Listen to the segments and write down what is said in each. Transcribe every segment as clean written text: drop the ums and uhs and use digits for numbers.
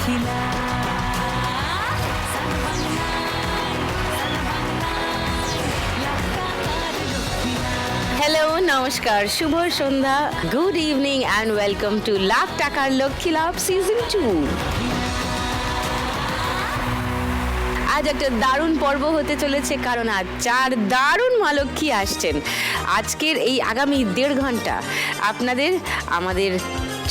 Hello, নমস্কার, শুভ সন্ধ্যা, good evening and welcome to lakh টাকার লক্ষ্মী লাভ সিজন 2। আজ একটা দারুণ পর্ব হতে চলেছে, কারণ আজ 4 দারুণ মা লক্ষ্মী আসছেন। আজকের এই আগামী 1.5 ঘন্টা আপনাদের আমাদের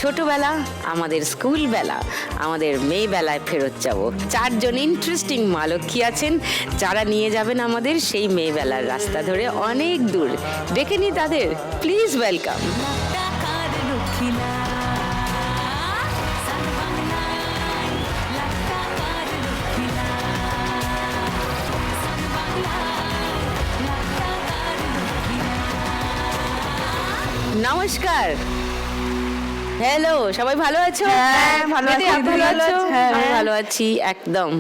ছোটবেলা, আমাদের স্কুলবেলা, আমাদের মেয়েবেলায় ফেরত যাব। 4 জন ইন্টারেস্টিং মা লক্ষ্মী আছেন, যারা নিয়ে যাবেন আমাদের সেই মেয়েবেলার রাস্তা ধরে অনেক দূর। ডেকে নি তাদের, প্লিজ ওয়েলকাম। নমস্কার, হ্যালো, সবাই ভালো আছো? হ্যাঁ, ভালো আছি। ভালো আছো? হ্যাঁ, আমি ভালো আছি একদম।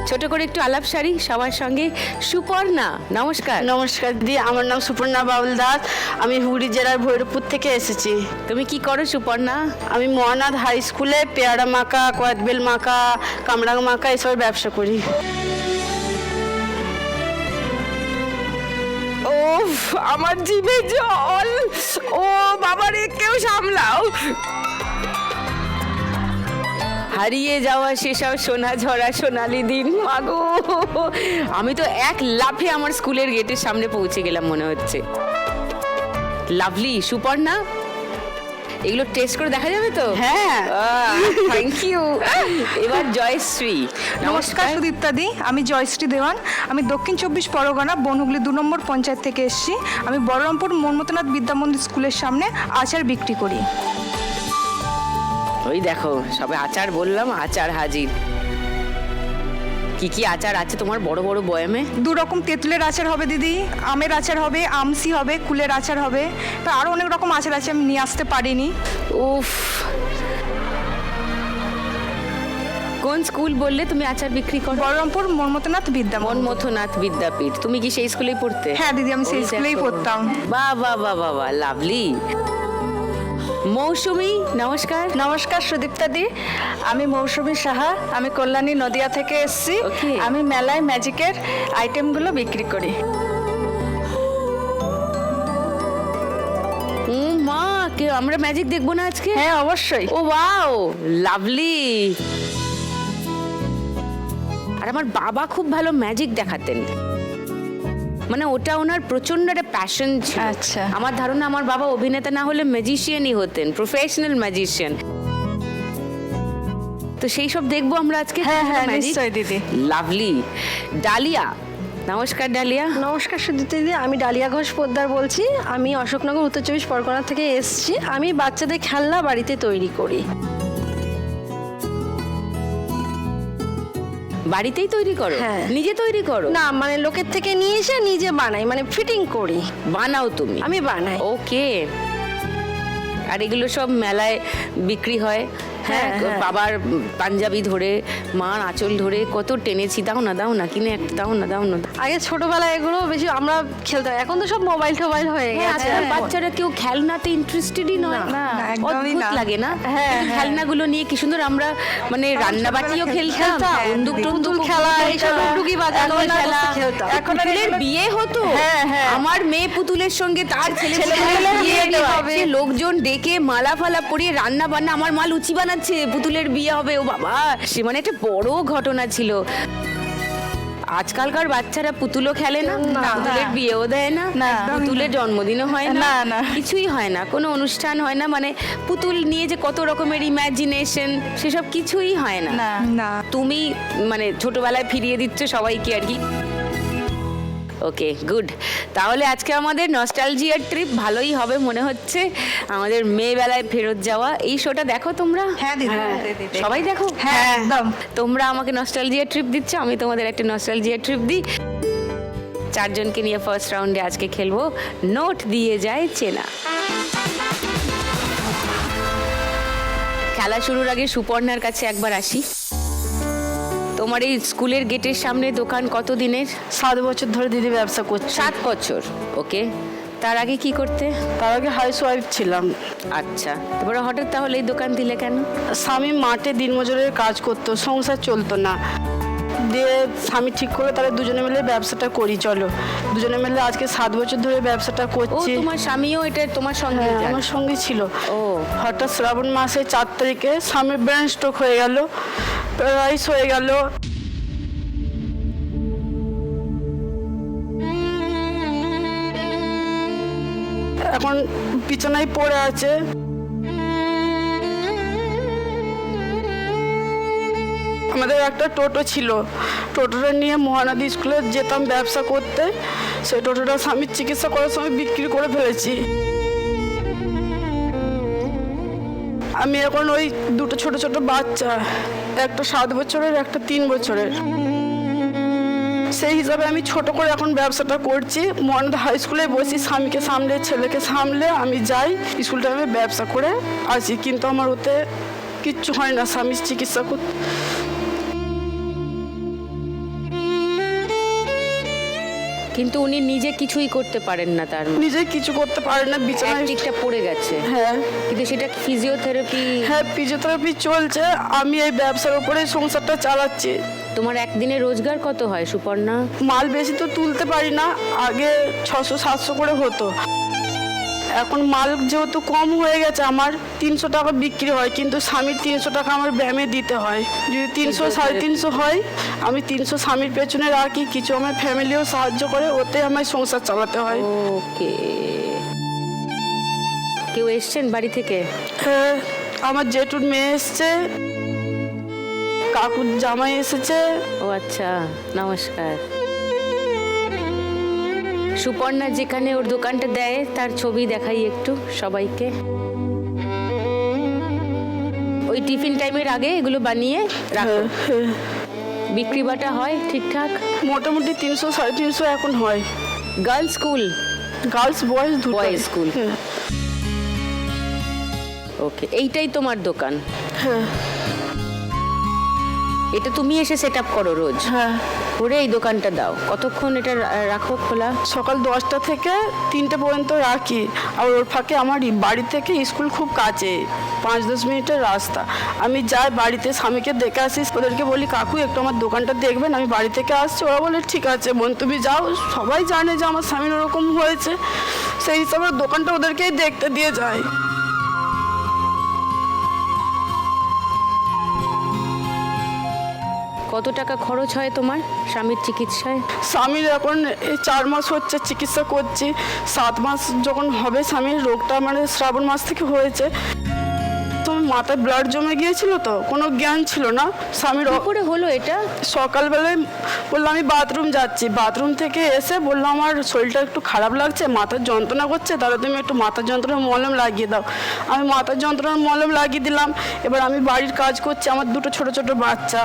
ছোট করে একটু আলাপ সারি সবার সঙ্গে। সুপর্ণা, নমস্কার। নমস্কার দিদি, আমার নাম সুপর্ণা বাউল দাস। আমি হুগলি জেলার ভৈরবপুর থেকে এসেছি। তুমি কি করো সুপর্ণা? আমি মহানাথ হাই স্কুলে পেয়ারা মাখা, কয়েকবেল মাখা, কামরাং মাখা এসবের ব্যবসা করি। ওফ, আমার জিভে জল। ও বাবারে, কেউ সামলাও। হারিয়ে যাওয়া সেসব সোনা ঝরা সোনালি দিন, মাগো। আমি তো এক লাফে আমার স্কুলের গেটের সামনে পৌঁছে গেলাম মনে হচ্ছে। লাভলি। সুপর্ণা, এগুলো টেস্ট করে দেখা যাবে তো? হ্যাঁ, থ্যাংক ইউ। এবার জয়শ্রী। নমস্কার সুদীপ্তাদি, আমি জয়শ্রী দেওয়ান। আমি দক্ষিণ 24 পরগনা বনহুগলি 2 নম্বর পঞ্চায়েত থেকে এসেছি। আমি বলরামপুর মন্মথনাথ বিদ্যামন্দির স্কুলের সামনে আচার বিক্রি করি। ওই দেখো, সবে আচার বললাম, আচার হাজির। কি কি আচার আছে তোমার বড় বড় বয়ামে? 2 রকম তেঁতুলের আচার হবে দিদি, আমের আচার হবে, আমসি হবে, কুলের আচার হবে। তো আরও অনেক রকম আচার আছে, আমি নিয়ে আসতে পারিনি। উফ, কোন স্কুল বললে তুমি আচার বিক্রি করো? বলরামপুর মন্মথনাথ বিদ্যামন্দির। মন্মথনাথ বিদ্যাপীঠ। তুমি কি সেই স্কুলেই পড়তে? হ্যাঁ দিদি, আমি সেই ওই স্কুলেই দেখো। পড়তাম। বাহ বাহ বাহ বাহ বাহ, লাভলি। মৌসুমী, নমস্কার। নমস্কার সুদীপ্তাদি, আমি মৌসুমী সাহা। আমি কল্যাণী নদিয়া থেকে এসেছি। Okay. আমি মেলায় ম্যাজিকের আইটেমগুলো বিক্রি করি। মা, কে আমরা ম্যাজিক দেখবো না আজকে? হ্যাঁ, অবশ্যই। ও ওয়াও, লাভলি। আর আমার বাবা খুব ভালো ম্যাজিক দেখাতেন, মানে ওটা ওনার প্রচন্ড একটা প্যাশন ছিল। আচ্ছা। আমার ধারণা আমার বাবা অভিনেতা না হলে ম্যাজিশিয়ানই হতেন, প্রফেশনাল ম্যাজিশিয়ান। তো সেই সব দেখবো আমরা আজকে। হ্যাঁ হ্যাঁ, magic? নিশ্চয়ই দিদি। লাভলি। ডালিয়া, নমস্কার ডালিয়া। নমস্কার সুদীপ্তাদি, আমি ডালিয়া ঘোষ পোদ্দার বলছি। আমি অশোকনগর উত্তর 24 পরগনা থেকে এসেছি। আমি বাচ্চাদের খেলনা বাড়িতে তৈরি করি। বাড়িতেই তৈরি করো? হ্যাঁ। নিজে তৈরি করো? না, মানে লোকের থেকে নিয়ে এসে নিজে বানাই, মানে ফিটিং করি। বানাও তুমি? আমি বানাই। ওকে। আর এগুলো সব মেলায় বিক্রি হয়? হ্যাঁ, হ্যাঁ। বাবার পাঞ্জাবি ধরে, মার আঁচল ধরে কত টেনেছি। দাও না দাও না, কিনে একটা দাও না দাও না। আগে ছোটবেলায় এগুলো বেশি আমরা খেলতাম, এখন তো সব মোবাইল টোবাইল হয়ে হ্যাঁ, গেছে। আজকাল বাচ্চারা কেউ খেলনাতে ইন্টারেস্টেডই নয়। না, একদমই অদ্ভুত না। লাগে না? হ্যাঁ, কিন্তু খেলনাগুলো নিয়ে কি সুন্দর আমরা, মানে রান্নাবাটিও খেলতাম, বন্দুক টন্দুক খেলা, এইসব টুকি বাজানো পুতুল খেলা খেলতাম। এখন আর পুতুলের এগুলো- বিয়ে হতো। হ্যাঁ, হ্যাঁ। আমার মেয়ে পুতুলের সঙ্গে তার ছেলে বিয়ে হবে। লোকজন ডেকে মালা ফালা পরিয়ে রান্না বান্না, আমার মা লুচি বানাচ্ছে, পুতুলের বিয়ে হবে। ও বাবা, সে মানে একটা বড় ঘটনা ছিল। আজকালকার বাচ্চারা পুতুলও খেলে না, পুতুলের বিয়েও দেয় না, পুতুলের জন্মদিনও হয় না, না। কিছুই হয় না, কোনো অনুষ্ঠান হয় না। মানে পুতুল নিয়ে যে কত রকমের ইমাজিনেশন, সেসব কিছুই হয় না। না, তুমি মানে ছোটবেলায় ফিরিয়ে দিচ্ছ সবাইকে আর কি। ওকে, গুড। তাহলে আজকে আমাদের নস্টালজিয়ার ট্রিপ ভালোই হবে মনে হচ্ছে। আমাদের মেয়েবেলায় ফেরত যাওয়া। এই শোটা দেখো তোমরা? হ্যাঁ দিদি, সবাই দেখো? হ্যাঁ একদম। তোমরা আমাকে নস্টালজিয়া ট্রিপ দিচ্ছ, আমি তোমাদের একটা নস্টালজিয়া ট্রিপ দিই। 4 জনকে নিয়ে ফার্স্ট রাউন্ডে আজকে খেলবো নোট দিয়ে যায় চেনা। খেলা শুরুর আগে সুপর্ণার কাছে একবার আসি। তোমার এই স্কুলের গেটের সামনে দোকান কত দিনের? 7 বছর ধরে দিদি ব্যবসা করছি। 7 বছর। ওকে। তার আগে কি করতে? তার আগে হাউস ওয়াইফ ছিলাম। আচ্ছা, তারপরে হঠাৎ তাহলে এই দোকান দিলে কেন? স্বামী মাঠে দিনমজুরের কাজ করতো, সংসার চলতো না, দিয়ে স্বামী ঠিক করে তাহলে দুজনে মিলে ব্যবসাটা করি, চলো দুজনে মিলে আজকে 7 বছর ধরে ব্যবসাটা ও, করছি। তোমার স্বামীও এটা তোমার সঙ্গে হ্যাঁ, যান? আমার সঙ্গে ছিল। ও, হঠাৎ শ্রাবণ মাসে 4 তারিখে স্বামীর ব্রেন স্ট্রোক হয়ে গেল, প্যারালাইজ হয়ে গেল। এখন বিছানায় পড়ে আছে। আমাদের একটা টোটো ছিল, টোটোটা নিয়ে মহানদী স্কুলে যেতাম ব্যবসা করতে। সেই টোটোটা স্বামীর চিকিৎসা করার সময় বিক্রি করে ফেলেছি। আমি এখন ওই দুটো ছোট ছোট বাচ্চা, একটা 7 বছরের, একটা 3 বছরের, সেই হিসাবে আমি ছোট করে এখন ব্যবসাটা করছি। মহানদা হাই স্কুলে বসি, স্বামীকে সামলে ছেলেকে সামলে আমি যাই স্কুলটা, আমি ব্যবসা করে আসি, কিন্তু আমার ওতে কিচ্ছু হয় না স্বামীর চিকিৎসা করতে। কিন্তু উনি নিজে কিছুই করতে পারেন না, তার মানে? নিজে কিছু করতে পারে না, বিছানায় একদিকটা পড়ে গেছে। হ্যাঁ কিন্তু সেটা ফিজিওথেরাপি? হ্যাঁ, ফিজিওথেরাপি চলছে। আমি এই ব্যবসার উপরে সংসারটা চালাচ্ছি। তোমার একদিনে রোজগার কত হয় সুপর্ণা? মাল বেশি তো তুলতে পারি না, আগে 600-700 করে হতো। এখন মাল যেহেতু কম হয়ে গেছে, আমার 300 টাকা বিক্রি হয়, কিন্তু স্বামীর 300 টাকা আমার ব্যায়ামে দিতে হয়। যদি 300-350 হয়, আমি 300 স্বামীর পেছনে রাখি, কিছু আমার ফ্যামিলিও সাহায্য করে, ওতে আমার সংসার চালাতে হয়। ওকে। কেউ এসছেন বাড়ি থেকে? হ্যাঁ, আমার জেঠুর মেয়ে এসছে, কাকুর জামাই এসেছে। ও আচ্ছা, নমস্কার। সুপর্ণা যেখানে ওর দোকানটা দেয় তার ছবি দেখাই একটু সবাইকে। ওই টিফিন টাইমের আগে এগুলো বানিয়ে রাখো। বিক্রি বাটা হয় ঠিকঠাক? মোটামুটি 300-350 এখন হয়। Girls school? গার্লস বয়েজ দুটো। Boys school. ওকে, এইটাই তোমার দোকান? হ্যাঁ এটা তুমি এসে সেট আপ করো রোজ? হ্যাঁ, করে এই দোকানটা দাও? কতক্ষণ এটা রাখো খোলা? সকাল 10টা থেকে 3টে পর্যন্ত রাখি। আর ওর ফাঁকে আমার বাড়ি থেকে স্কুল খুব কাছে, 5-10 মিনিটের রাস্তা। আমি যাই বাড়িতে, স্বামীকে দেখে আসি, ওদেরকে বলি কাকু একটু আমার দোকানটা দেখবেন, আমি বাড়ি থেকে আসছি। ওরা বলে ঠিক আছে বোন তুমি যাও। সবাই জানে যে আমার স্বামীর ওরকম হয়েছে, সেই হিসাবে দোকানটা ওদেরকেই দেখতে দিয়ে যায়। কত টাকা খরচ হয় তোমার স্বামীর চিকিৎসায়? স্বামীর এখন এই 4 মাস হচ্ছে চিকিৎসা করছি। 7 মাস যখন হবে, স্বামীর রোগটা মানে শ্রাবণ মাস থেকে হয়েছে, তো মাথায় ব্লাড জমে গিয়েছিল, তো কোনো জ্ঞান ছিল না স্বামীর। কি করে হলো এটা? সকালবেলায় বললো আমি বাথরুম যাচ্ছি, বাথরুম থেকে এসে বললো আমার শরীরটা একটু খারাপ লাগছে, মাথার যন্ত্রণা করছে, তাহলে তুমি একটু মাথার যন্ত্রণার মলম লাগিয়ে দাও। আমি মাথার যন্ত্রণার মলম লাগিয়ে দিলাম। এবার আমি বাড়ির কাজ করছি, আমার দুটো ছোট ছোট বাচ্চা।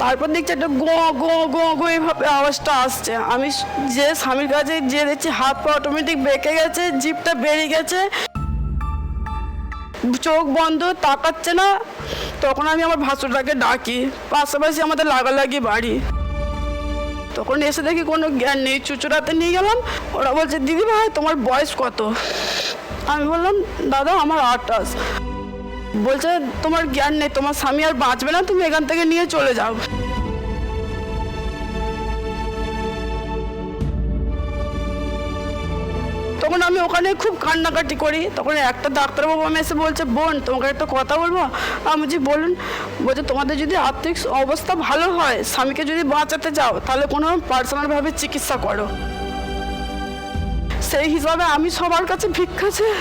তারপর দেখছি একটা গো গো গো গো এইভাবে আওয়াজটা আসছে। আমি যে স্বামীর কাছে যে দেখছি হাত পা অটোমেটিক বেঁকে গেছে, জিভটা বেরিয়ে গেছে, চোখ বন্ধ, তাকাচ্ছে না। তখন আমি আমার ভাসুরটাকে ডাকি, পাশাপাশি আমাদের লাগালাগি বাড়ি। তখন এসে দেখি কোনো জ্ঞান নেই, চুচুড়াতে নিয়ে গেলাম। ওরা বলছে দিদি ভাই তোমার বয়স কত? আমি বললাম দাদা আমার 28। বলছে তোমার জ্ঞান নেই, তোমার স্বামী আর বাঁচবে না, তুমি এখান থেকে নিয়ে চলে যাও। তখন আমি ওখানে খুব কান্নাকাটি করি। তখন একটা ডাক্তারবাবু আমি এসে বলছে বোন তোমাকে একটা কথা বলবো। আমি যে বলুন। বলছে তোমাদের যদি আর্থিক অবস্থা ভালো হয়, স্বামীকে যদি বাঁচাতে চাও, তাহলে কোনো পার্সোনালভাবে চিকিৎসা করো। সেই হিসাবে আমি সবার কাছে ভিক্ষা চাই।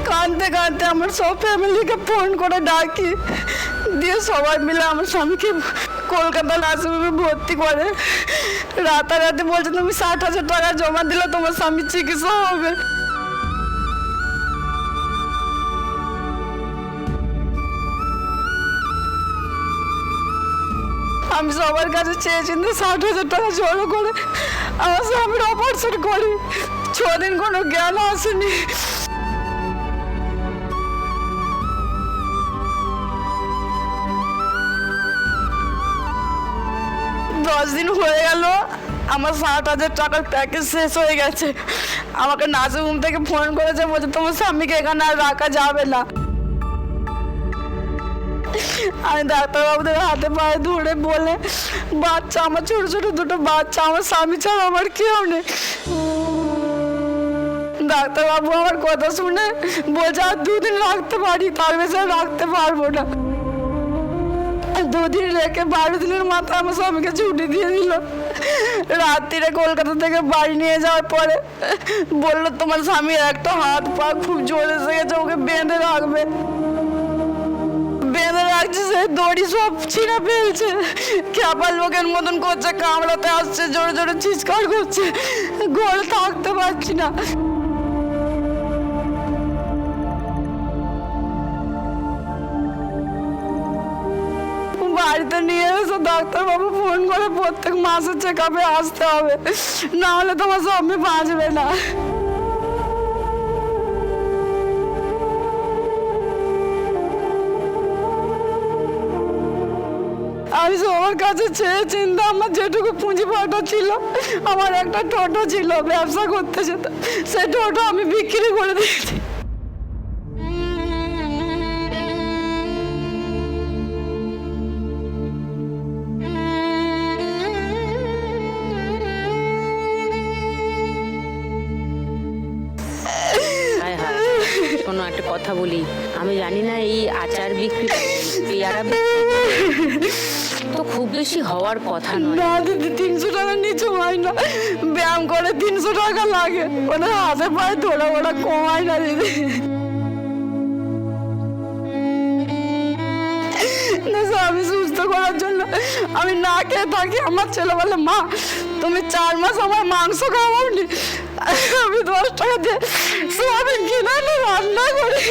কাঁদতে কাঁদতে আমার সব ফ্যামিলিকে ফোন করে ডাকি, দিয়ে সবাই মিলে আমার স্বামীকে কলকাতা নার্সিংহোমে ভর্তি করে। রাতারাতি বলছে তুমি 60,000 টাকা জমা দিলে তোমার স্বামীর চিকিৎসা হবে। আমি সবার কাছে চেয়েছি 60,000 টাকা জড়ো করে আমার স্বামীর অপারেশন করি। 6 দিন কোনো জ্ঞান আসেনি। 10 দিন হয়ে গেল, আমার 60,000 টাকার প্যাকেজ শেষ হয়ে গেছে। আমাকে নার্সিংহোম থেকে ফোন করেছে, বলছে তোমার স্বামীকে এখানে আর রাখা যাবে না। আমি ডাক্তারবাবুদের হাতে পায়ে ধরে বলে, বাচ্চা আমার ছোট ছোট দুটো বাচ্চা, আমার স্বামী ছাড়া আমার কেউ নেই। ডাক্তারবাবু আমার কথা শুনে বলছে আর 2 দিন রাখতে পারি, তার বেশি আর রাখতে পারবো না। 2 দিন রেখে 12 দিনের মাথায় আমার স্বামীকে ছুটি দিয়ে দিল। রাত্রিরে কলকাতা থেকে বাড়ি নিয়ে যাওয়ার পরে বললো তোমার স্বামীর একটা হাত পা খুব জোরে এসে গেছে, ওকে বেঁধে রাখবে। বেঁধে রাখছে, সে দড়ি সব ছিঁড়ে ফেলছে, ক্যাপার লোকের মতন করছে, কামড়াতে আসছে, জোরে জোরে চিৎকার করছে, ঘরে থাকতে পারছি না। বাড়িতে নিয়ে এসে ডাক্তারবাবু ফোন করে প্রত্যেক মাসে চেক আপে আসতে হবে, না হলে তোমার স্বামী বাঁচবে না। আমি সবার কাছে চেয়ে চিন্তা, আমার যেটুকু পুঁজি পাটা ছিল, আমার একটা টোটো ছিল, ব্যবসা করতে যেত, সেই টোটো আমি বিক্রি করে দিয়েছি। হায় হায়, শোনো একটা কথা বলি, আমি জানি না এই আচার বিক্রি, পেয়ারা বিক্রি তো খুব বেশি হওয়ার কথা নয়। না দিদি, 300 টাকা নিচে হয় না, ব্যায়াম করে 300 টাকা লাগে, ওটা হাতে পায়ে ধরে ওটা কমায় না দিদি। আমি সুস্থ করার জন্য আমি না খেয়ে থাকি। আমার ছেলে বলে মা তুমি 4 মাস আমার মাংস খাওয়াওনি, আমি 10 টাকা দিয়ে সোয়াবিন কিনে এনে রান্না করি।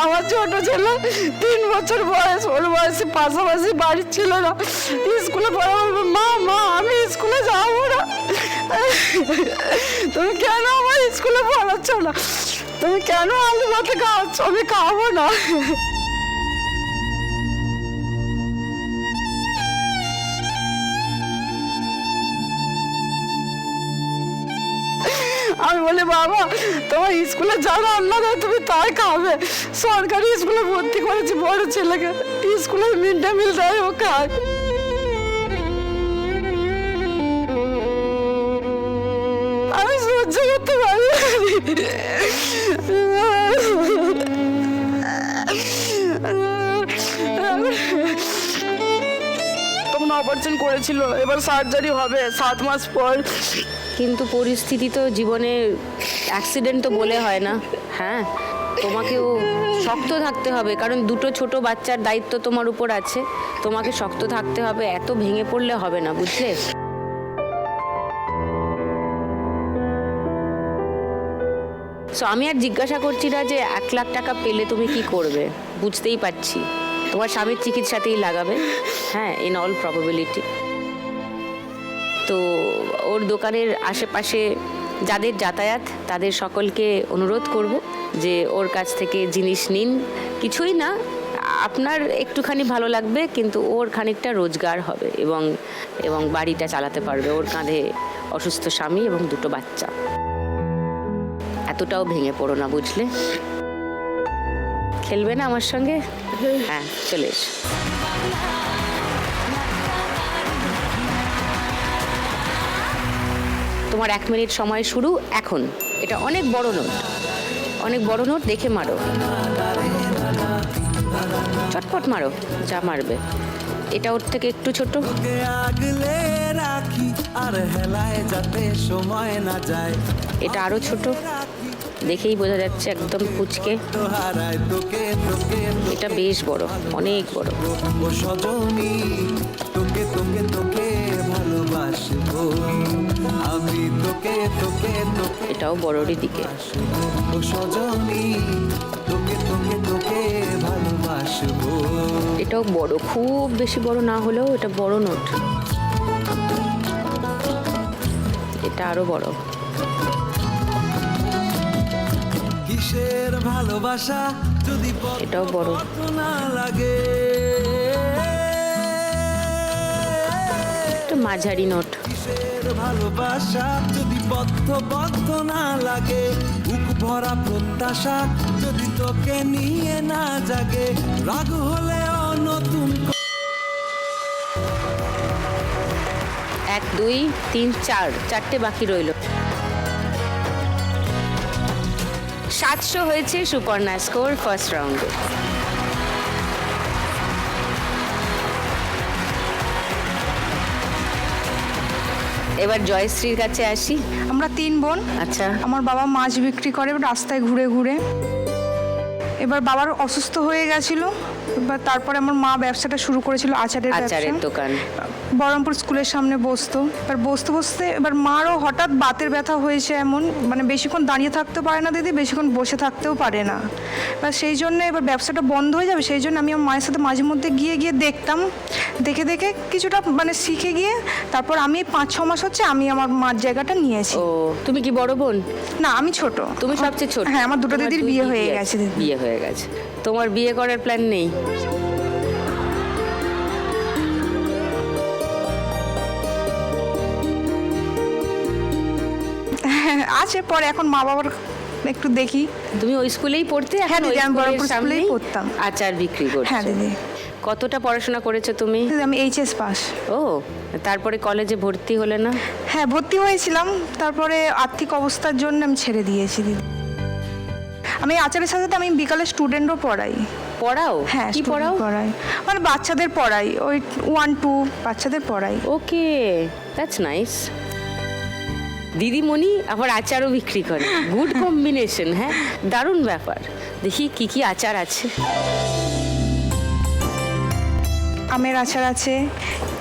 আমার ছোট ছেলে 3 বছর বয়স, ওর বয়সে পাশাপাশি বাড়ির ছিল না, স্কুলে পড়া বলবে মা মা আমি স্কুলে যাবো না। তুমি কেন আমার স্কুলে পড়াচ্ছ না, তুমি কেন আলু ভাতে খাওয়াচ্ছ, আমি খাবো না। আমি বলি বাবা তোমার স্কুলে যা রান্না দেয় তুমি তাই খাবে, সরকারি স্কুলে ভর্তি করেছি বড় ছেলেকে, স্কুলে মিড ডে মিল দেয়, ও খায়। আমি সহ্য করতে পারি তখন অপারেশন করেছিল, এবার সার্জারি হবে 7 মাস পর। কিন্তু পরিস্থিতি তো জীবনে অ্যাক্সিডেন্ট তো বলে হয় না। হ্যাঁ, তোমাকেও শক্ত থাকতে হবে, কারণ 2 ছোট বাচ্চার দায়িত্ব তোমার উপর আছে, তোমাকে শক্ত থাকতে হবে, এত ভেঙে পড়লে হবে না, বুঝলে? সো আমি আর জিজ্ঞাসা করছি না যে 1 লাখ টাকা পেলে তুমি কি করবে, বুঝতেই পারছি তোমার স্বামীর চিকিৎসাতেই লাগাবে, হ্যাঁ, ইন অল প্রবাবিলিটি। তো ওর দোকানের আশেপাশে যাদের যাতায়াত তাদের সকলকে অনুরোধ করব যে ওর কাছ থেকে জিনিস নিন, কিছুই না, আপনার একটুখানি ভালো লাগবে, কিন্তু ওর খানিকটা রোজগার হবে এবং বাড়িটা চালাতে পারবে। ওর কাঁধে অসুস্থ স্বামী এবং 2 বাচ্চা, এতটাও ভেঙে পড়ো না, বুঝলে? খেলবে না আমার সঙ্গে? হ্যাঁ, চলে এসো। তোমার 1 মিনিট সময় শুরু এখন। এটা অনেক বড় নোট, অনেক বড় নোট, দেখে মারো, চটপট মারো, যা মারবে। এটা ওর থেকে একটু ছোট, এটা আরো ছোট, দেখেই বোঝা যাচ্ছে একদম কুচকে। এটা বেশ বড়, অনেক বড়। এটাও বড়রই দিকে। এটাও বড়, খুব বেশি বড় না হলেও এটা বড় নোট। এটা আরো বড়। কিসের ভালোবাসা যদি এটাও বড়। পথ না লাগে। একটা মাঝারি নোট। কিসের ভালোবাসা যদি বদ্ধ না লাগে, বুক ভরা প্রত্যাশা যদি তোকে নিয়ে না জাগে, রাগ হলেও নতুন 1 2 3 4 চারটে বাকি রইল। 700 হয়েছে সুপর্ণা স্কোর ফার্স্ট রাউন্ডে। এবার জয়শ্রীর কাছে আসি। আমরা 3 বোন। আচ্ছা, আমার বাবা মাছ বিক্রি করে রাস্তায় ঘুরে ঘুরে। এবার বাবার অসুস্থ হয়ে গেছিল, এবার তারপরে আমার মা ব্যবসাটা শুরু করেছিল আচারের আচারের ব্যবসা। দোকান। বহরমপুর স্কুলের সামনে বসতো। এবার বসতে বসতে এবার মারও হঠাৎ বাতের ব্যথা হয়েছে, এমন মানে বেশিক্ষণ দাঁড়িয়ে থাকতে পারে না দিদি, বেশিক্ষণ বসে থাকতেও পারে না। এবার সেই জন্য এবার ব্যবসাটা বন্ধ হয়ে যাবে, সেই জন্য আমি আমার মায়ের সাথে মাঝে মধ্যে গিয়ে দেখতাম, দেখে দেখে কিছুটা মানে শিখে গিয়ে তারপর আমি 5-6 মাস হচ্ছে আমি আমার মার জায়গাটা নিয়েছি। ও, তুমি কি বড় বোন? না, আমি ছোট। তুমি সবচেয়ে ছোট? হ্যাঁ, আমার দুটো তোমার দিদির দুই বিয়ে দিদি হয়ে আছে। গেছে দিদি। বিয়ে হয়ে গেছে। তোমার বিয়ে করার প্ল্যান নেই? আছে, পরে এখন মা বাবার একটু দেখি। তুমি ওই স্কুলেই পড়তে? হ্যাঁ এখন দিদি, ওই আমি স্কুলের বহরমপুর সামনেই স্কুলেই পড়তাম। আচার বিক্রি করছো? হ্যাঁ দিদি। কতটা পড়াশোনা করেছো তুমি? দিদি আমি এইচএস পাস। ও, তারপরে কলেজে ভর্তি হলে না? হ্যাঁ, ভর্তি হয়েছিলাম, তারপরে আর্থিক অবস্থার জন্য আমি ছেড়ে দিয়েছি দিদি। আমি আচারের সাথে সাথে আমি বিকালে স্টুডেন্টও পড়াই। পড়াও? হ্যাঁ, কি student পড়াও? পড়াই মানে বাচ্চাদের পড়াই, ওই 1-2 বাচ্চাদের পড়াই। ওকে, দ্যাটস নাইস। দিদিমণি আবার আচারও বিক্রি করে, গুড কম্বিনেশন। হ্যাঁ, দারুণ ব্যাপার। দেখি কি কি আচার আছে। আমের আচার আছে,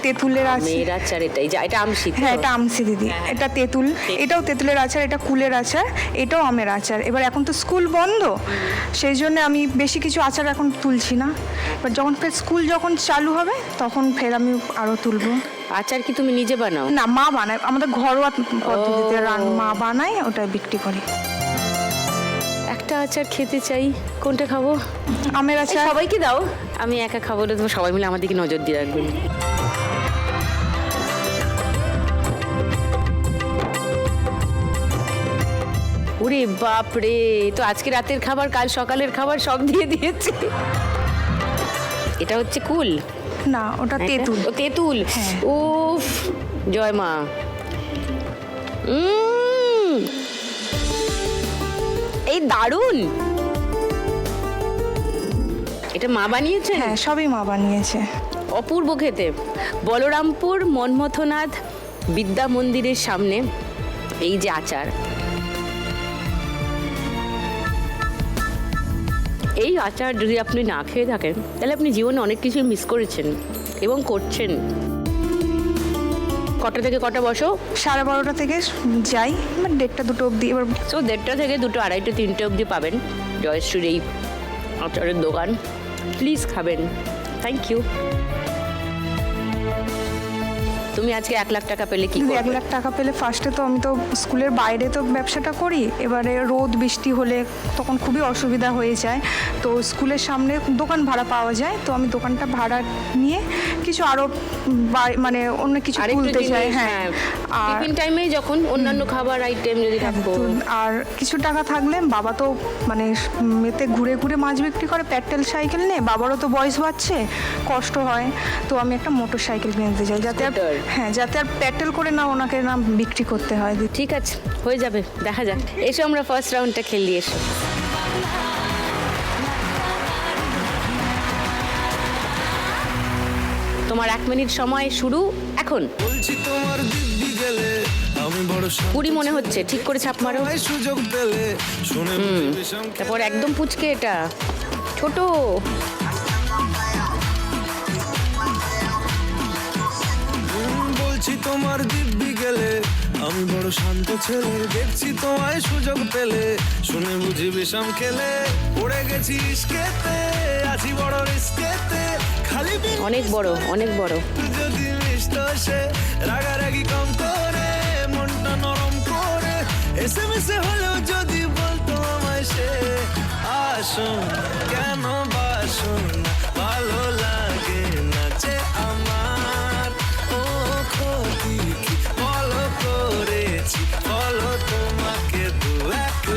তেঁতুলের আছে। মেয়ের আচার এটাই, যা এটা আমশি তো? হ্যাঁ, এটা আমসি দিদি। এটা তেঁতুল, এটাও তেঁতুলের আচার, এটা কুলের আচার, এটাও আমের আচার। এবার এখন তো স্কুল বন্ধ, সেই জন্য আমি বেশি কিছু আচার এখন তুলছি না। এবার যখন ফের স্কুল যখন চালু হবে তখন ফের আমি আরও তুলবো। আচার কি তুমি নিজে বানাও? না, মা বানায়, আমাদের ঘরোয়া পদ্ধতিতে মা বানায়, ওটা বিক্রি করি। একটা আচার খেতে চাই, কোনটা খাবো? আমের এই আচার। সবাইকে দাও, আমি একা খাবো না, তো সবাই মিলে আমার দিকে নজর দিয়ে রাখবেন। ওরে বাপ রে, তো আজকে রাতের খাবার কাল সকালের খাবার সব দিয়ে দিয়েছে। এটা হচ্ছে কুল? না, ওটা তেঁতুল। ও তেঁতুল। হ্যাঁ। উফ, জয় মা। এই দারুণ। এটা মা বানিয়েছে? হ্যাঁ, সবই মা বানিয়েছে। অপূর্ব খেতে। বলরামপুর মন্মথনাথ বিদ্যা মন্দিরের সামনে এই যে আচার, এই আচার যদি আপনি না খেয়ে থাকেন তাহলে আপনি জীবনে অনেক কিছু মিস করেছেন এবং করছেন। কটা থেকে কটা বসো? 12:30 থেকে যাই, 1:30-2 অবধি। এবার 1:30 থেকে 2, 2:30, 3টে অবধি পাবেন জয়শ্রীর এই আচারের দোকান। প্লিজ খাবেন। Thank you. তুমি আজকে 1 লাখ টাকা পেলে কি যদি করবে? 1 লাখ টাকা পেলে ফার্স্টে তো আমি তো স্কুলের বাইরে তো ব্যবসাটা করি, এবারে রোদ বৃষ্টি হলে তখন খুবই অসুবিধা হয়ে যায়, তো স্কুলের সামনে দোকান ভাড়া পাওয়া যায়, তো আমি দোকানটা ভাড়া নিয়ে কিছু আরও মানে অন্য কিছু আরেকটু তুলতে চাই। জিনিস, হ্যাঁ, আর টিফিন টাইমে যখন অন্যান্য খাবার আইটেম যদি থাকতো। আর কিছু টাকা থাকলে বাবা তো মানে এতে ঘুরে ঘুরে মাছ বিক্রি করে, প্যাটেল সাইকেল নিয়ে, বাবারও তো বয়স বাড়ছে, কষ্ট হয়, তো আমি একটা মোটর সাইকেল কিনতে চাই, যাতে আর Scooter? হ্যাঁ, যাতে আর প্যাটেল করে না ওনাকে না বিক্রি করতে হয়। ঠিক আছে, হয়ে যাবে, দেখা যাক। এসো আমরা ফার্স্ট রাউন্ডটা খেলি, এসো। তোমার 1 মিনিট সময় শুরু এখন। বলছি তোমার দিব্যি গেলে আমি বড় 20 মনে হচ্ছে, ঠিক করে ছাপ মারো। সবাই সুযোগ পেলে শুনে বিষম তারপর একদম পুচকে, এটা ছোট। বলছি তোমার দিব্যি গেলে আমি বড় শান্ত ছেলে, দেখছি তোমায় সুযোগ পেলে শুনে বুঝি বিষম খেলে, পড়ে গেছি ইস্কেতে, আছি বড় রিস্কেতে, খালি অনেক বড়, অনেক বড়। যদি মিষ্ট সে রাগারাগি কম করে, মনটা নরম করে, এসএমএস হলেও যদি বলতো আমায় এসে আসুন কেন বাসুন ভালো লাগে না যে আমার ও ক্ষতি কি বলো করেছি বলো তোমাকে দু একবার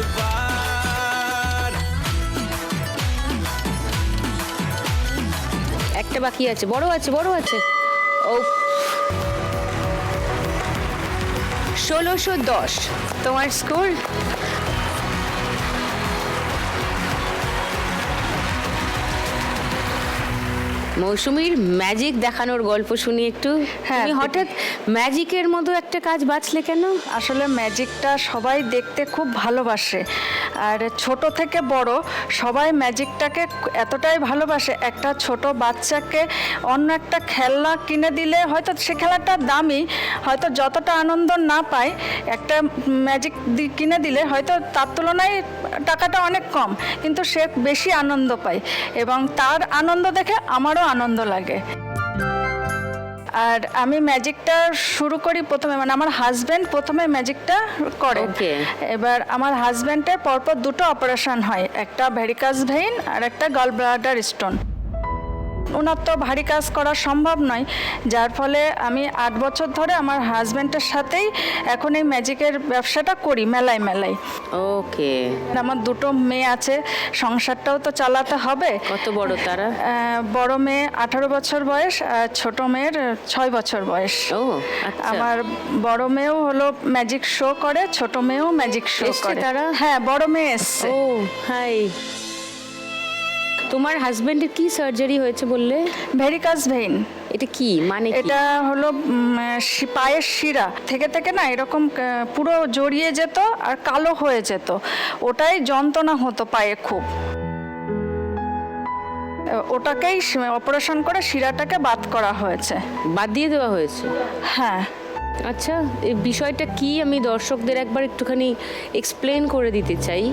একটা বাকি আছে, বড় আছে, বড় আছে। ও 1610 তোমার স্কোর। মৌসুমীর ম্যাজিক দেখানোর গল্প শুনি একটু। হ্যাঁ, তুমি হঠাৎ ম্যাজিকের মতো একটা কাজ বাছলে কেন? আসলে ম্যাজিকটা সবাই দেখতে খুব ভালোবাসে, আর ছোট থেকে বড় সবাই ম্যাজিকটাকে এতটাই ভালোবাসে। একটা ছোট বাচ্চাকে অন্য একটা খেলনা কিনে দিলে হয়তো সে খেলাটার দামি, হয়তো যতটা আনন্দ না পায়, একটা ম্যাজিক কিনে দিলে হয়তো তার তুলনায় টাকাটা অনেক কম, কিন্তু সে বেশি আনন্দ পায় এবং তার আনন্দ দেখে আমারও আনন্দ লাগে। আর আমি ম্যাজিকটা শুরু করি প্রথমে, মানে আমার হাজব্যান্ড প্রথমে ম্যাজিকটা করে। Okay. এবার আমার হাজব্যান্ডের পরপর দুটো অপারেশন হয়, একটা ভ্যারিকাস ভেইন আর একটা গল ব্লাডার স্টোন। ওনার তো ভারী কাজ করা সম্ভব নয়, যার ফলে আমি 8 বছর ধরে আমার হাজব্যান্ডের সাথেই এখন এই ম্যাজিকের ব্যবসাটা করি মেলায় মেলায়। ওকে। আমার দুটো মেয়ে আছে, সংসারটাও তো চালাতে হবে। কত বড় তারা? বড় মেয়ে 18 বছর বয়স আর ছোট মেয়ের 6 বছর বয়স। ও আচ্ছা। আমার বড় মেয়েও হলো ম্যাজিক শো করে, ছোট মেয়েও ম্যাজিক শো এসছে করে। তারা? হ্যাঁ, বড় মেয়ে এসছে। ও হাই। তোমার হাজবেন্ডের কি সার্জারি হয়েছে বললে? ভেরিকাস ভেইন। এটা কি মানে কি? এটা হলো পায়ের শিরা থেকে থেকে না এরকম পুরো জড়িয়ে যেত আর কালো হয়ে যেত, ওটাই যন্ত্রণা হতো পায়ে খুব। ওটাকেই অপারেশন করে শিরাটাকে বাদ করা হয়েছে। বাদ দিয়ে দেওয়া হয়েছে? হ্যাঁ। আচ্ছা, এই বিষয়টা কি আমি দর্শকদের একবার একটুখানি এক্সপ্লেন করে দিতে চাই।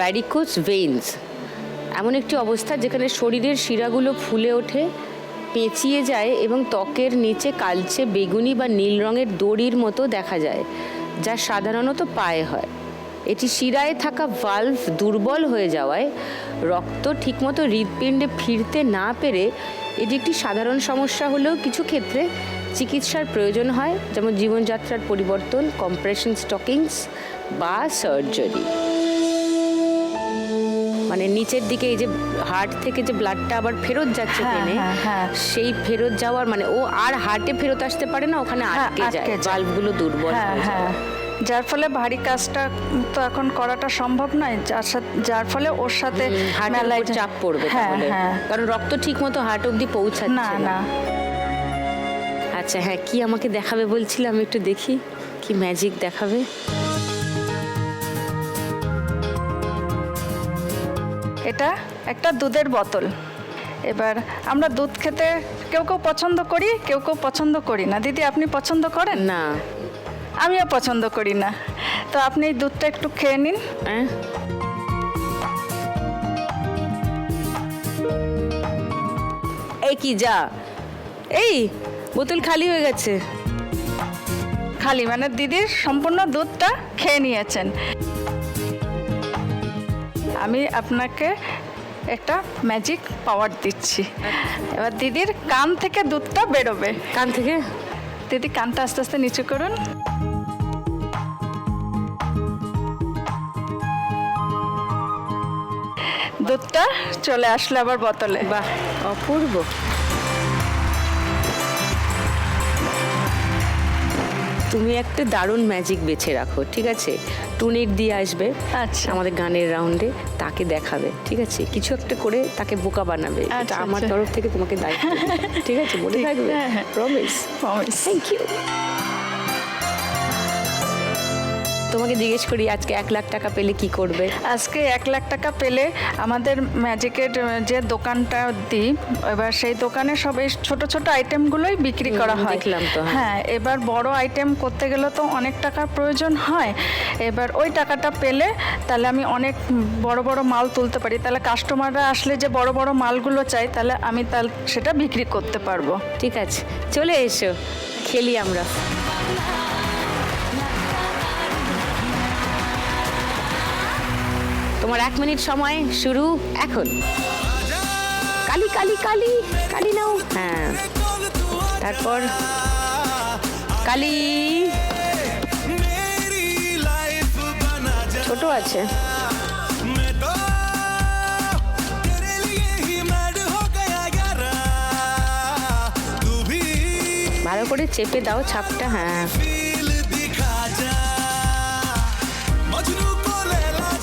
ভ্যারিকোস ভেইনস এমন একটি অবস্থা যেখানে শরীরের শিরাগুলো ফুলে ওঠে, পেঁচিয়ে যায় এবং ত্বকের নিচে কালচে বেগুনি বা নীল রঙের দড়ির মতো দেখা যায়, যা সাধারণত পায়ে হয়। এটি শিরায় থাকা ভালভ দুর্বল হয়ে যাওয়ায় রক্ত ঠিকমতো হৃৎপিণ্ডে ফিরতে না পেরে এটি একটি সাধারণ সমস্যা হলেও কিছু ক্ষেত্রে চিকিৎসার প্রয়োজন হয়, যেমন জীবনযাত্রার পরিবর্তন, কম্প্রেশন স্টকিংস বা সার্জারি। মানে নিচের দিকে এই যে হার্ট থেকে যে ব্লাডটা আবার ফেরত যাচ্ছে ট্রেনে, সেই ফেরত যাওয়ার মানে ও আর হার্টে ফেরত আসতে পারে না, ওখানে আটকে যায়, ভালভগুলো দুর্বল হয়ে যায়। যার ফলে ভারী কাজটা তো এখন করাটা সম্ভব নয়, যার ফলে ওর সাথে মেলায় চাপ পড়বে তাহলে, কারণ রক্ত ঠিক মতো হার্ট অবধি পৌঁছাচ্ছে না। আচ্ছা হ্যাঁ, কি আমাকে দেখাবে বলছিলাম, আমি একটু দেখি কি ম্যাজিক দেখাবে। এটা একটা দুধের বোতল। এবার আমরা দুধ খেতে কেউ কেউ পছন্দ করি, কেউ কেউ পছন্দ করি না। দিদি, আপনি পছন্দ করেন? না, আমিও পছন্দ করি না। তো আপনি এই দুধটা একটু খেয়ে নিন। এই কি যা, এই বোতল খালি হয়ে গেছে। খালি মানে দিদির সম্পূর্ণ দুধটা খেয়ে নিয়েছেন। আমি আপনাকে একটা ম্যাজিক পাওয়ার দিচ্ছি। এবার দিদির কান থেকে দুধটা বেরোবে। কান থেকে? দিদি কানটা আস্তে আস্তে নিচু করুন। দুধটা চলে আসলো আবার বোতলে। বাহ, অপূর্ব। তুমি একটা দারুণ ম্যাজিক বেছে রাখো, ঠিক আছে? টুনির দিয়ে আসবে আচ্ছা আমাদের গানের রাউন্ডে, তাকে দেখাবে, ঠিক আছে? কিছু একটা করে তাকে বোকা বানাবে। এটা আমার তরফ থেকে তোমাকে দায়িত্ব, ঠিক আছে? মনে থাকবে? প্রমিস? প্রমিস। Thank you. তোমাকে জিজ্ঞেস করি, আজকে 1 লাখ টাকা পেলে কি করবে? আজকে 1 লাখ টাকা পেলে আমাদের ম্যাজিকের যে দোকানটা দিই, এবার সেই দোকানে সব এই ছোট ছোট আইটেমগুলোই বিক্রি করা হয়। দেখলাম তো। হ্যাঁ, এবার বড় আইটেম করতে গেলে তো অনেক টাকার প্রয়োজন হয়। এবার ওই টাকাটা পেলে তাহলে আমি অনেক বড় বড় মাল তুলতে পারি। তাহলে কাস্টমাররা আসলে যে বড় বড় মালগুলো চাই, তাহলে আমি সেটা বিক্রি করতে পারবো। ঠিক আছে, চলে এসো, খেলি আমরা। তোমার 1 মিনিট সময় শুরু এখন। কালি কালি কালি কালি নাও, হ্যাঁ, তারপর কালি ছোট আছে। ভালো করে চেপে দাও ছাপটা, হ্যাঁ,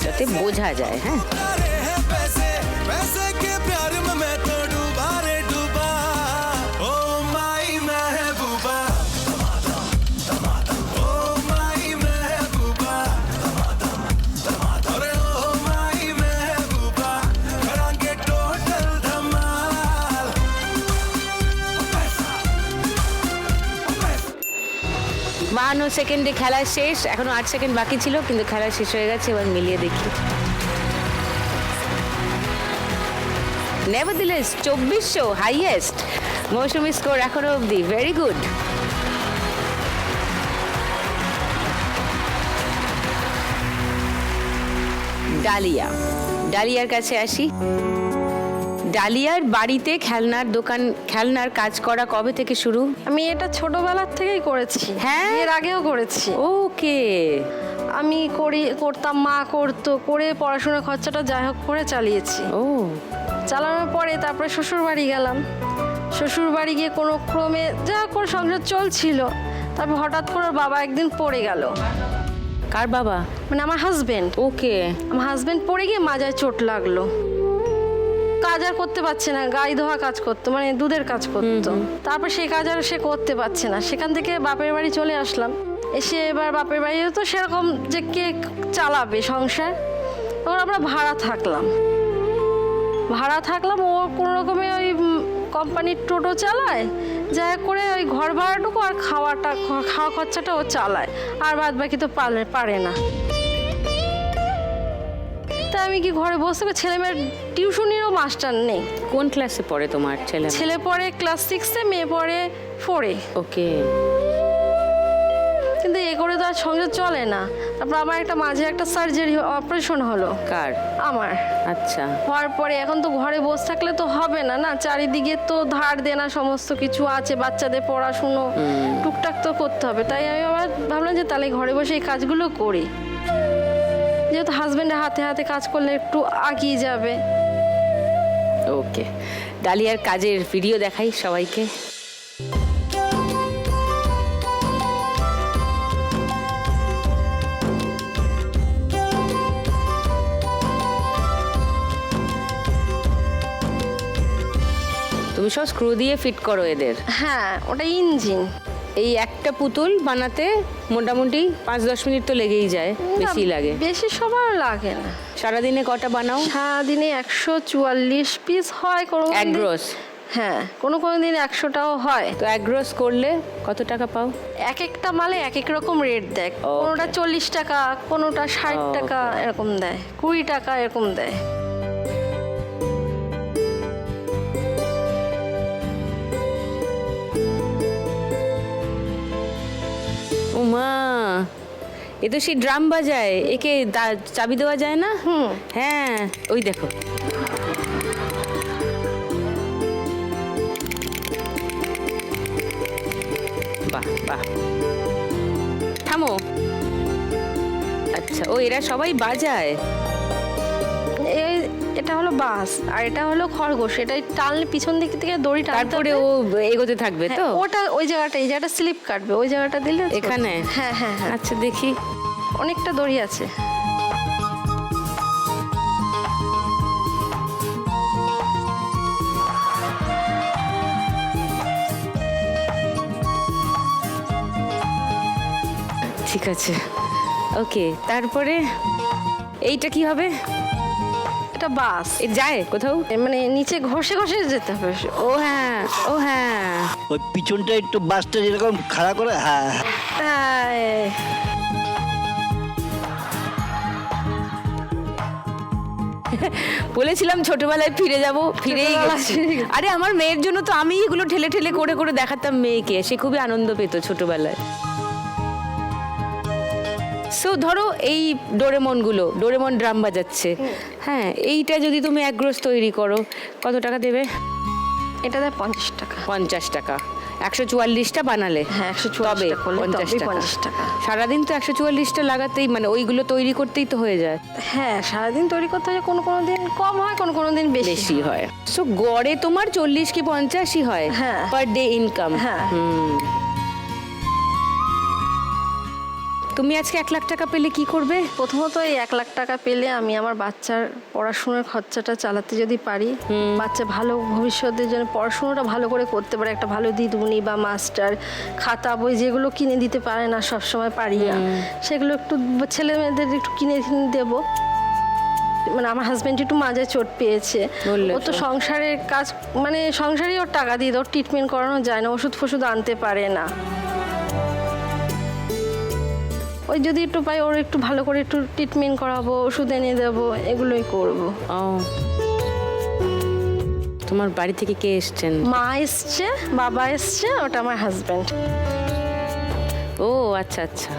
যাতে বোঝা যায়। হ্যাঁ, বাহান্ন সেকেন্ডে খেলা শেষ। এখনো 8 সেকেন্ড বাকি ছিল, কিন্তু খেলা শেষ হয়ে গেছে। এবার মিলিয়ে দেখি। নেভারদিলেস 2400 হাইয়েস্ট মৌসুমী স্কোর এখনো অবধি। Very good. ডালিয়া, ডালিয়ার কাছে আসি। ডালিয়ার বাড়িতে খেলনার দোকান, খেলনার কাজ করা কবে থেকে শুরু? আমি এটা ছোটবেলার থেকেই করেছি, হ্যাঁ? এর আগেও করেছি। ওকে। আমি করতাম, মা করতো, করে পড়াশোনার খরচাটা যাই হোক করে চালিয়েছি। ও, চালানোর পরে তারপরে শ্বশুর বাড়ি গেলাম। শ্বশুর বাড়ি গিয়ে কোনো ক্রমে যা করে সংসার চলছিল। তারপর হঠাৎ করে ওর বাবা একদিন পড়ে গেল। কার বাবা? মানে আমার হাজবেন্ড। ওকে। আমার হাজবেন্ড পড়ে গিয়ে মাজায় চোট লাগলো। কাজ আর করতে পারছে না, গাই ধোয়া কাজ করতো, মানে দুধের কাজ করতো। তারপর সেই কাজ আর সে করতে পারছে না। সেখান থেকে বাপের বাড়ি চলে আসলাম। এসে এবার বাপের বাড়িও তো সেরকম যে কে চালাবে সংসার, তখন আমরা ভাড়া থাকলাম। ও কোনো রকমে ওই কোম্পানির টোটো চালায়, যা করে ওই ঘর ভাড়াটুকু আর খাওয়া খরচাটা ও চালায়, আর বাদ বাকি তো পারে না। তা আমি কি ঘরে বসে, ছেলে মেয়ের টিউশনিরও মাস্টার নেই। কোন ক্লাসে পড়ে তোমার ছেলে? ছেলে পড়ে ক্লাস 6-এ, মেয়ে পড়ে 4-এ। ওকে। কিন্তু এ করে তো আর সংসার চলে না। তারপর আমার একটা মাঝে একটা সার্জারি অপারেশন হলো। কার? আমার। আচ্ছা। হওয়ার পরে এখন তো ঘরে বসে থাকলে তো হবে না, না, চারিদিকে তো ধার দেনা সমস্ত কিছু আছে, বাচ্চাদের পড়াশুনো টুকটাক তো করতে হবে। তাই আমি আবার ভাবলাম যে তাহলে ঘরে বসে এই কাজগুলো করি, যেহেতু হাজবেন্ডের হাতে হাতে কাজ করলে একটু আগিয়ে যাবে। ওকে, ডালিয়ার কাজের ভিডিও দেখাই সবাইকে। তুমি সব স্ক্রু দিয়ে ফিট করো এদের? হ্যাঁ, ওটা ইঞ্জিন। এই একটা পুতুল বানাতে মোটামুটি 5-10 মিনিট তো লেগেই যায়, বেশি লাগে? বেশি সময় লাগে না। সারাদিনে কটা বানাও? সারাদিনে 144 পিস হয়। কোনো এগরোস? হ্যাঁ, কোনো দিন 100টাও হয়। তো এগরোস করলে কত টাকা পাও? এক একটা মালে এক এক রকম রেট দেয়। কোনোটা 40 টাকা, কোনোটা 60 টাকা এরকম দেয়, 20 টাকা এরকম দেয়। উমা, এ তো সেই ড্রাম বাজায়। একে চাবি দেওয়া যায় না? হ্যাঁ, ওই দেখো। বাহ বাহ, থামো। আচ্ছা, ও এরা সবাই বাজায়। এটা হলো বাস আর এটা হলো খরগোশ। এটা টানলে পিছন দিক থেকে দড়ি টানতে, তারপরে ও এগোতে থাকবে তো? ওটা ওই জায়গাটা, এই জায়গাটা স্লিপ কাটবে, ওই জায়গাটা দিলে এখানে? হ্যাঁ হ্যাঁ হ্যাঁ। আচ্ছা, দেখি। অনেকটা দড়ি আছে। ঠিক আছে, ওকে। তারপরে এইটা কি হবে? এটা বাস। এ যায় কোথাও? মানে নিচে ঘষে ঘষে যেতে হবে। ও হ্যাঁ, ও হ্যাঁ। ওই পিছনটা একটু বাসটা যেরকম খাড়া করে, হ্যাঁ হ্যাঁ। বলেছিলাম ছোটবেলায় ফিরে যাব, ফিরেই গেছি। আরে আমার মেয়ের জন্য তো আমি এগুলো ঠেলে ঠেলে করে করে দেখাতাম মেয়েকে, সে খুবই আনন্দ পেত ছোটবেলায়। সো ধরো এই ডোরেমন ড্রাম বাজাচ্ছে, হ্যাঁ, এইটা যদি তুমি একগ্রস তৈরি করো কত টাকা দেবে? এটা দেয় 50 টাকা। 50 টাকা। 144টা বানালে? হ্যাঁ, 144টা করলে তবেই 50 টাকা। সারাদিন তো 144টা লাগাতেই, মানে ওইগুলো তৈরি করতেই তো হয়ে যায়। হ্যাঁ, সারাদিন তৈরি করতে হয়, কোনো কোনো দিন কম হয়, কোনো কোনো দিন বেশি বেশি হয়। সো গড়ে তোমার 40 কি 50ই হয় হ্যাঁ। Per day income. হ্যাঁ। তুমি আজকে 1 লাখ টাকা পেলে কি করবে? প্রথমত এই 1 লাখ টাকা পেলে আমি আমার বাচ্চার পড়াশোনার খরচাটা চালাতে যদি পারি, বাচ্চা ভালো ভবিষ্যতের জন্য পড়াশোনাটা ভালো করে করতে পারে, একটা ভালো দিদিমণি বা মাস্টার, খাতা বই যেগুলো কিনে দিতে পারে না সব সময় পারি না, সেগুলো একটু ছেলে মেয়েদের একটু কিনে দেবো। মানে আমার হাজব্যান্ড একটু মাঝে চোট পেয়েছে, ও তো সংসারের কাজ, মানে সংসারেই ওর টাকা দিয়ে ওর ট্রিটমেন্ট করানো যায় না, ওষুধ ফষুধ আনতে পারে না। ওই যদি একটু পাই ওর একটু ভালো করে একটু ট্রিটমেন্ট করাবো, ওষুধ এনে দেবো, এগুলোই করবো। ও, তোমার বাড়ি থেকে কে এসছেন? মা এসছে, বাবা এসছে, ওটা আমার হাজব্যান্ড। ও আচ্ছা আচ্ছা।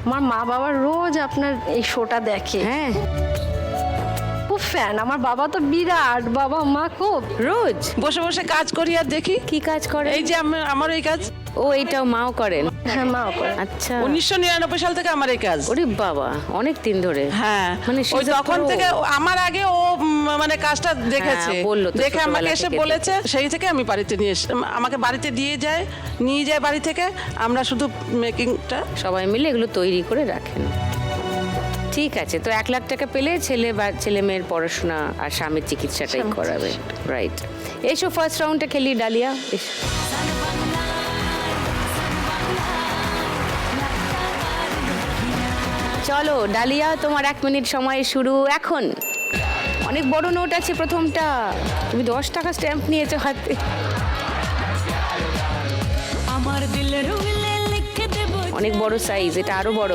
আমার মা বাবা রোজ আপনার এই শোটা দেখে, হ্যাঁ, খুব ফ্যান। আমার বাবা তো বিরাট, বাবা মা খুব। রোজ বসে বসে কাজ করি আর দেখি। কি কাজ করে? এই যে আমার এই কাজ ও, এইটাও মাও করেন? হ্যাঁ, মাও করে। আচ্ছা, 1999 সাল থেকে আমার এই কাজ। ওরে বাবা, অনেক দিন ধরে। হ্যাঁ, মানে ওই she's a তখন pro. থেকে আমার আগে ও মানে কাজটা দেখেছে, হ্যাঁ, বললো তো দেখে আমাকে ছোটবেলা এসে থেকে বলেছে, সেই থেকে আমি বাড়িতে নিয়ে আমাকে বাড়িতে নিয়ে যায় বাড়ি থেকে, আমরা শুধু মেকিংটা সবাই মিলে এগুলো তৈরি করে রাখেন। ঠিক আছে, তো 1 লাখ টাকা পেলে ছেলে মেয়ের পড়াশোনা আর স্বামীর চিকিৎসাটাই করাবে, রাইট? এসো ফার্স্ট রাউন্ডে খেলি, ডালিয়া এসো। চলো ডালিয়া, তোমার 1 মিনিট সময় শুরু এখন। অনেক বড় নোট আছে প্রথমটা, তুমি 10 টাকা স্ট্যাম্প নিয়েছো হাতে। অনেক বড় সাইজ, এটা আরো বড়।